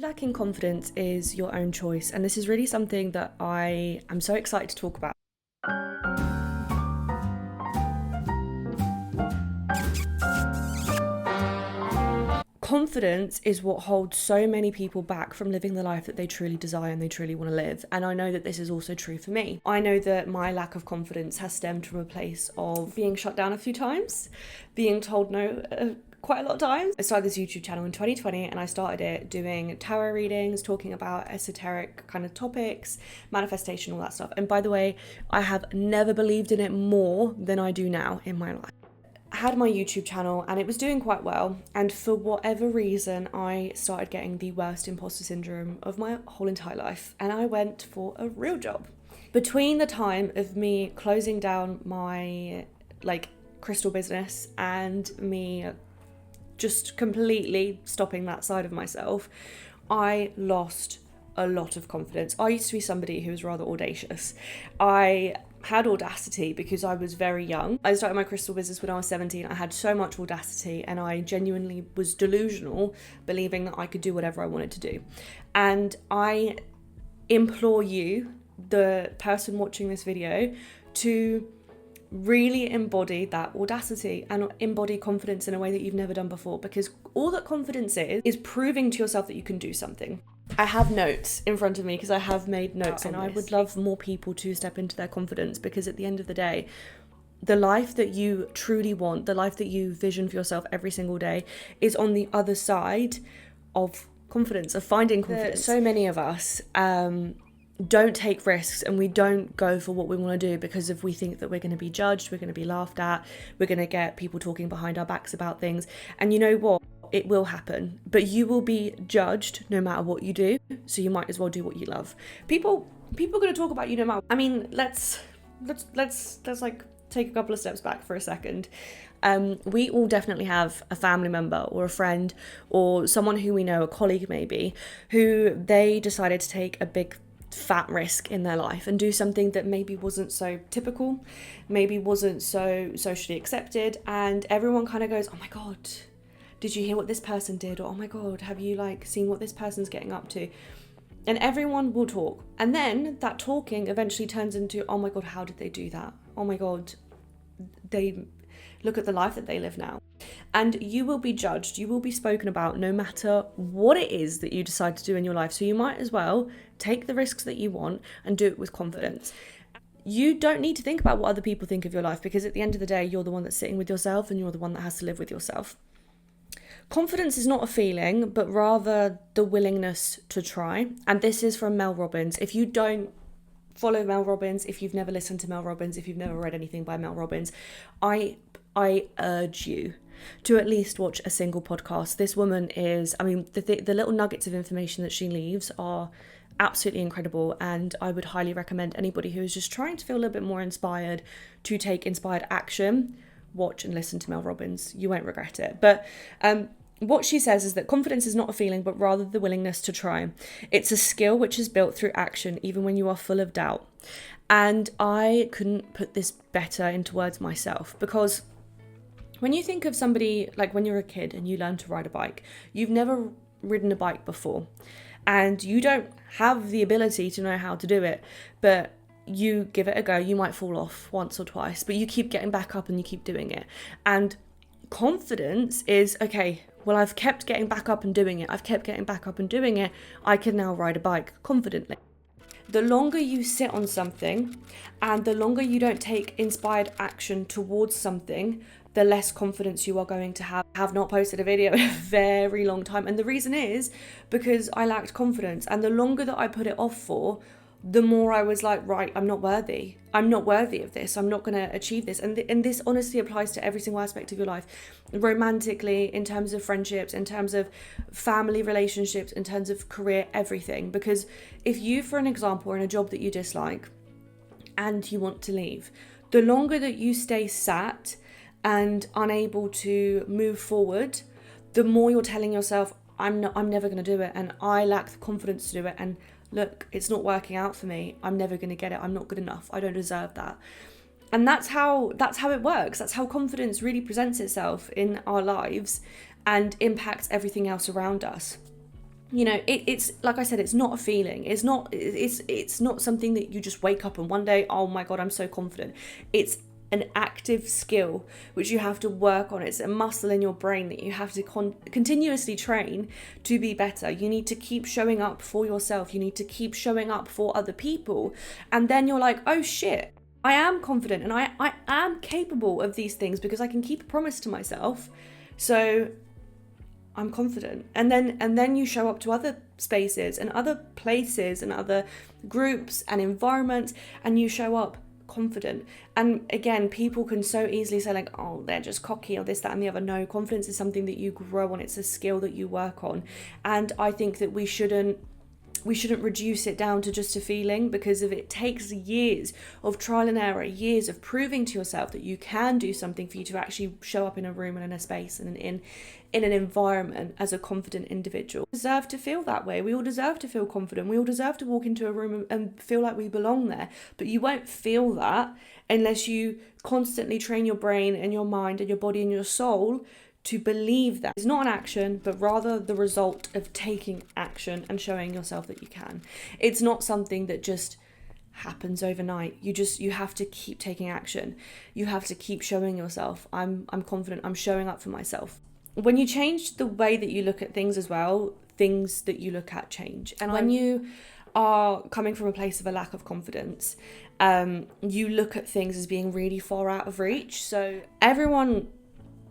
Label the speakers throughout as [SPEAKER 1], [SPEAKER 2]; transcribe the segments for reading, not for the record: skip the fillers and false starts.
[SPEAKER 1] lacking confidence is your own choice, and this is really something that I am so excited to talk about. Confidence is what holds so many people back from living the life that they truly desire and they truly want to live. And I know that this is also true for me. I know that my lack of confidence has stemmed from a place of being shut down a few times, being told no quite a lot of times. I started this YouTube channel in 2020 and I started it doing tarot readings, talking about esoteric kind of topics, manifestation, all that stuff. And by the way, I have never believed in it more than I do now in my life. I had my YouTube channel and it was doing quite well, and for whatever reason I started getting the worst imposter syndrome of my whole entire life, and I went for a real job. Between the time of me closing down my crystal business and me just completely stopping that side of myself, I lost a lot of confidence. I used to be somebody who was rather audacious. I had audacity because I was very young. I started my crystal business when I was 17. I had so much audacity and I genuinely was delusional, believing that I could do whatever I wanted to do. And I implore you, the person watching this video, to really embody that audacity and embody confidence in a way that you've never done before, because all that confidence is proving to yourself that you can do something. I have notes in front of me because I have made notes, and I would love more people to step into their confidence, because at the end of the day, the life that you truly want, the life that you vision for yourself every single day, is on the other side of confidence, of finding confidence. So many of us don't take risks and we don't go for what we want to do because if we think that we're going to be judged, we're going to be laughed at, we're going to get people talking behind our backs about things. And you know what? It will happen, but you will be judged no matter what you do. So you might as well do what you love. People are going to talk about you no matter. I mean, let's take a couple of steps back for a second. We all definitely have a family member or a friend or someone who we know, a colleague maybe, who they decided to take a big fat risk in their life and do something that maybe wasn't so typical, maybe wasn't so socially accepted, and everyone kind of goes, oh my god, did you hear what this person did? Or oh my god, have you seen what this person's getting up to? And everyone will talk, and then that talking eventually turns into, oh my god, how did they do that? Oh my god, they look at the life that they live now. And you will be judged, you will be spoken about no matter what it is that you decide to do in your life. So you might as well take the risks that you want and do it with confidence. You don't need to think about what other people think of your life, because at the end of the day, you're the one that's sitting with yourself and you're the one that has to live with yourself. Confidence is not a feeling, but rather the willingness to try. And this is from Mel Robbins. If you don't follow Mel Robbins, if you've never listened to Mel Robbins, if you've never read anything by Mel Robbins, I urge you to at least watch a single podcast. This woman is, the little nuggets of information that she leaves are absolutely incredible, and I would highly recommend anybody who is just trying to feel a little bit more inspired to take inspired action, watch and listen to Mel Robbins. You won't regret it. But what she says is that confidence is not a feeling, but rather the willingness to try. It's a skill which is built through action, even when you are full of doubt. And I couldn't put this better into words myself, because when you think of somebody, like when you're a kid and you learn to ride a bike, you've never ridden a bike before and you don't have the ability to know how to do it, but you give it a go. You might fall off once or twice, but you keep getting back up and you keep doing it. And confidence is, okay, well, I've kept getting back up and doing it. I can now ride a bike confidently. The longer you sit on something and the longer you don't take inspired action towards something, the less confidence you are going to have. I have not posted a video in a very long time. And the reason is because I lacked confidence. And the longer that I put it off for, the more I was like, right, I'm not worthy. I'm not worthy of this. I'm not going to achieve this. And this honestly applies to every single aspect of your life. Romantically, in terms of friendships, in terms of family relationships, in terms of career, everything. Because if you, for an example, are in a job that you dislike and you want to leave, the longer that you stay sat and unable to move forward, the more you're telling yourself, I'm never going to do it, and I lack the confidence to do it, and look, it's not working out for me, I'm never going to get it, I'm not good enough, I don't deserve that. And that's how it works. That's how confidence really presents itself in our lives and impacts everything else around us. it's like I said, it's not a feeling. It's not something that you just wake up and one day, oh my God, I'm so confident. It's an active skill which you have to work on. It's a muscle in your brain that you have to continuously train to be better. You need to keep showing up for yourself. You need to keep showing up for other people. And then you're like, oh shit, I am confident and I am capable of these things because I can keep a promise to myself. So I'm confident. And then you show up to other spaces and other places and other groups and environments, and you show up confident. And again, people can so easily say like, oh, they're just cocky or this, that and the other. No, confidence is something that you grow on. It's a skill that you work on. And I think that we shouldn't reduce it down to just a feeling, because if it takes years of trial and error, years of proving to yourself that you can do something for you to actually show up in a room and in a space and in an environment as a confident individual. We deserve to feel that way. We all deserve to feel confident. We all deserve to walk into a room and feel like we belong there. But you won't feel that unless you constantly train your brain and your mind and your body and your soul to believe that. It's not an action, but rather the result of taking action and showing yourself that you can. It's not something that just happens overnight. You have to keep taking action. You have to keep showing yourself, I'm confident, I'm showing up for myself. When you change the way that you look at things as well, things that you look at change. And when you are coming from a place of a lack of confidence, you look at things as being really far out of reach. So everyone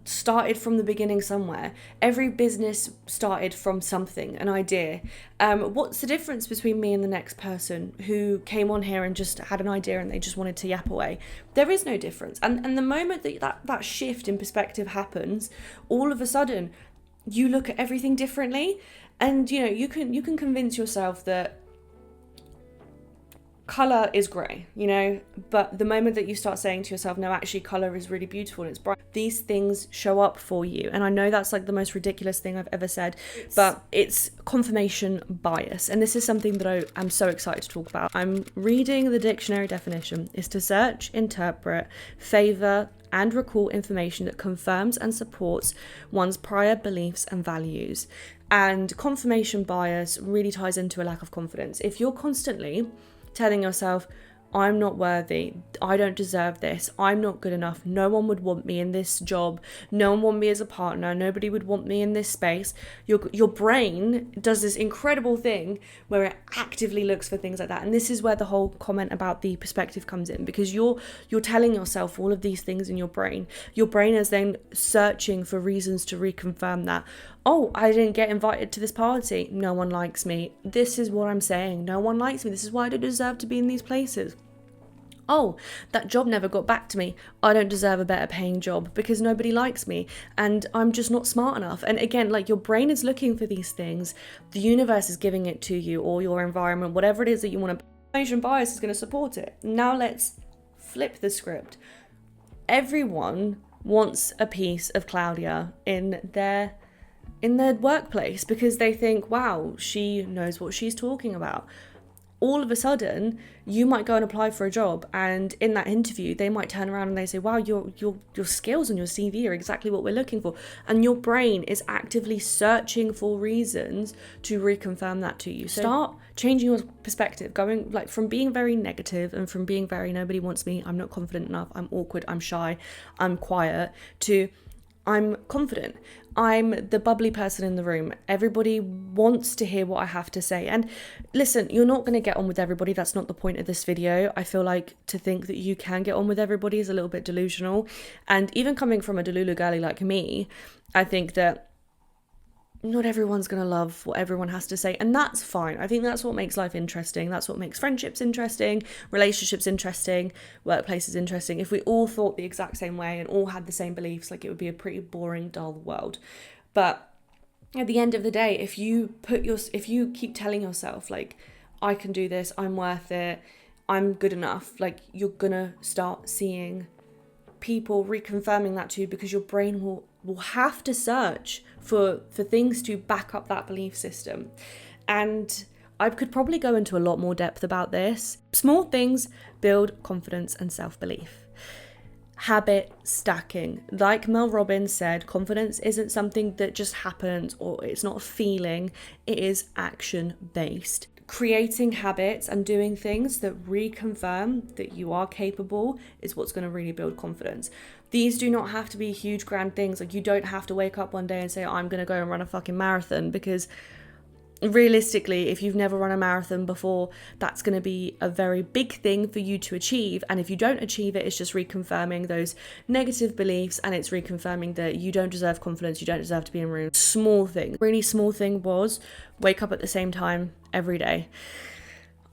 [SPEAKER 1] started from the beginning somewhere. Every business started from something, an idea. What's the difference between me and the next person who came on here and just had an idea and they just wanted to yap away? There is no difference. And the moment that shift in perspective happens, all of a sudden you look at everything differently. And you can convince yourself that colour is grey, but the moment that you start saying to yourself, no, actually colour is really beautiful and it's bright, these things show up for you. And I know that's like the most ridiculous thing I've ever said, but it's confirmation bias. And this is something that I'm so excited to talk about. I'm reading the dictionary definition. Is to search, interpret, favour and recall information that confirms and supports one's prior beliefs and values. And confirmation bias really ties into a lack of confidence. If you're constantly telling yourself, I'm not worthy, I don't deserve this, I'm not good enough, no one would want me in this job, no one would want me as a partner, nobody would want me in this space. Your brain does this incredible thing where it actively looks for things like that. And this is where the whole comment about the perspective comes in, because you're telling yourself all of these things in your brain. Your brain is then searching for reasons to reconfirm that. Oh, I didn't get invited to this party, no one likes me. This is what I'm saying, no one likes me, this is why I don't deserve to be in these places. Oh, that job never got back to me, I don't deserve a better paying job because nobody likes me and I'm just not smart enough. And again, like, your brain is looking for these things, the universe is giving it to you, or your environment, whatever it is that you want to. Confirmation bias is going to support it. Now let's flip the script. Everyone wants a piece of Claudia in their workplace because they think, wow, she knows what she's talking about. All of a sudden, you might go and apply for a job, and in that interview, they might turn around and they say, wow, your skills on your CV are exactly what we're looking for. And your brain is actively searching for reasons to reconfirm that to you. So start changing your perspective, going like from being very negative and from being very nobody wants me, I'm not confident enough, I'm awkward, I'm shy, I'm quiet, to I'm confident. I'm the bubbly person in the room. Everybody wants to hear what I have to say. And listen, you're not going to get on with everybody. That's not the point of this video. I feel like to think that you can get on with everybody is a little bit delusional. And even coming from a Delulu girly like me, I think that not everyone's going to love what everyone has to say, and that's fine. I think that's what makes life interesting. That's what makes friendships interesting, relationships interesting, workplaces interesting. If we all thought the exact same way and all had the same beliefs, like, it would be a pretty boring, dull world. But at the end of the day, if you keep telling yourself, like, I can do this, I'm worth it, I'm good enough, like, you're gonna start seeing people reconfirming that to you, because your brain will have to search for things to back up that belief system. And I could probably go into a lot more depth about this. Small things build confidence and self-belief. habit stacking. Like Mel Robbins said, confidence isn't something that just happens, or it's not a feeling, it is action based. Creating habits and doing things that reconfirm that you are capable is what's going to really build confidence. These do not have to be huge grand things. Like, you don't have to wake up one day and say, I'm going to go and run a fucking marathon, because realistically, if you've never run a marathon before, that's going to be a very big thing for you to achieve. And if you don't achieve it, it's just reconfirming those negative beliefs, and it's reconfirming that you don't deserve confidence, you don't deserve to be in rooms. Small thing, really small thing was wake up at the same time every day.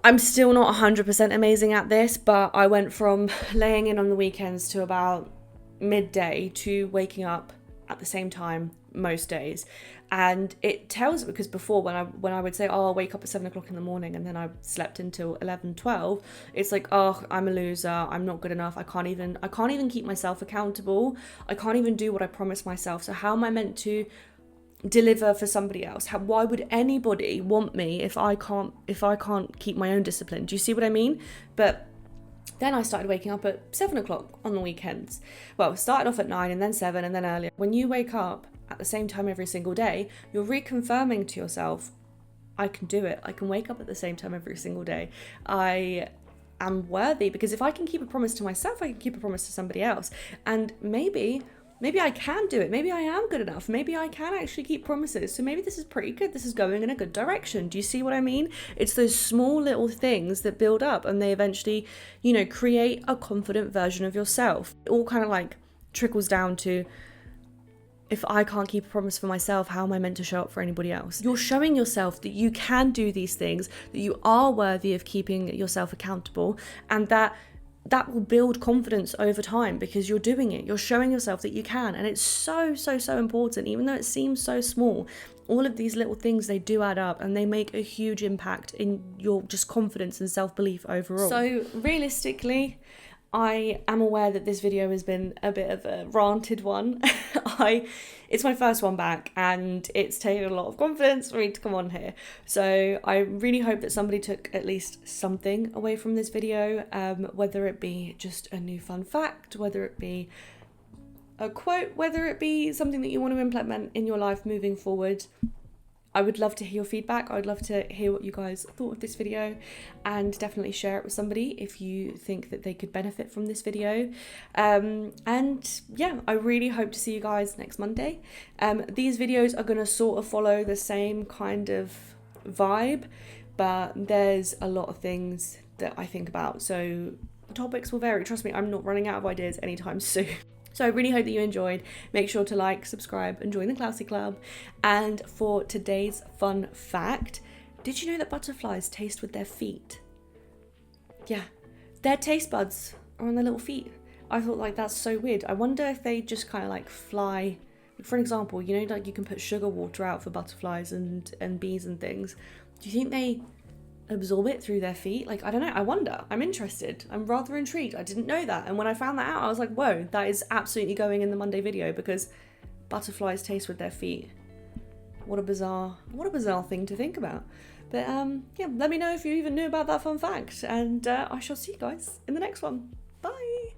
[SPEAKER 1] I'm still not 100% amazing at this, but I went from laying in on the weekends to about midday to waking up at the same time most days. And it tells, because before when I would say, oh, I'll wake up at 7 o'clock in the morning, and then I slept until 11, 12, it's like, oh, I'm a loser, I'm not good enough, I can't even keep myself accountable, I can't even do what I promised myself, so how am I meant to deliver for somebody else? Why would anybody want me if I can't keep my own discipline? Do you see what I mean? But then I started waking up at 7 o'clock on the weekends. Well, started off at 9 and then 7 and then earlier. When you wake up at the same time every single day, you're reconfirming to yourself, I can do it. I can wake up at the same time every single day. I am worthy, because if I can keep a promise to myself, I can keep a promise to somebody else. And maybe I can do it. Maybe I am good enough. Maybe I can actually keep promises. So maybe this is pretty good. This is going in a good direction. Do you see what I mean? It's those small little things that build up, and they eventually, create a confident version of yourself. It all kind of like trickles down to, if I can't keep a promise for myself, how am I meant to show up for anybody else? You're showing yourself that you can do these things, that you are worthy of keeping yourself accountable, and that will build confidence over time, because you're doing it. You're showing yourself that you can. And it's so, so, so important. Even though it seems so small, all of these little things, they do add up, and they make a huge impact in your just confidence and self-belief overall. So realistically, I am aware that this video has been a bit of a ranted one. It's my first one back, and it's taken a lot of confidence for me to come on here. So I really hope that somebody took at least something away from this video, whether it be just a new fun fact, whether it be a quote, whether it be something that you want to implement in your life moving forward. I would love to hear your feedback. I would love to hear what you guys thought of this video, and definitely share it with somebody if you think that they could benefit from this video. And yeah, I really hope to see you guys next Monday. These videos are going to sort of follow the same kind of vibe, but there's a lot of things that I think about, so the topics will vary. Trust me, I'm not running out of ideas anytime soon. So I really hope that you enjoyed. Make sure to like, subscribe, and join the Classy Club. And for today's fun fact, did you know that butterflies taste with their feet? Yeah, their taste buds are on their little feet. I thought, like, that's so weird. I wonder if they just kind of like fly. For example, like you can put sugar water out for butterflies and bees and things. Do you think they absorb it through their feet? Like, I don't know, I wonder. I'm interested. I'm rather intrigued. I didn't know that, and when I found that out, I was like, whoa, that is absolutely going in the Monday video, because butterflies taste with their feet. What a bizarre thing to think about. But yeah, let me know if you even knew about that fun fact, and I shall see you guys in the next one. Bye.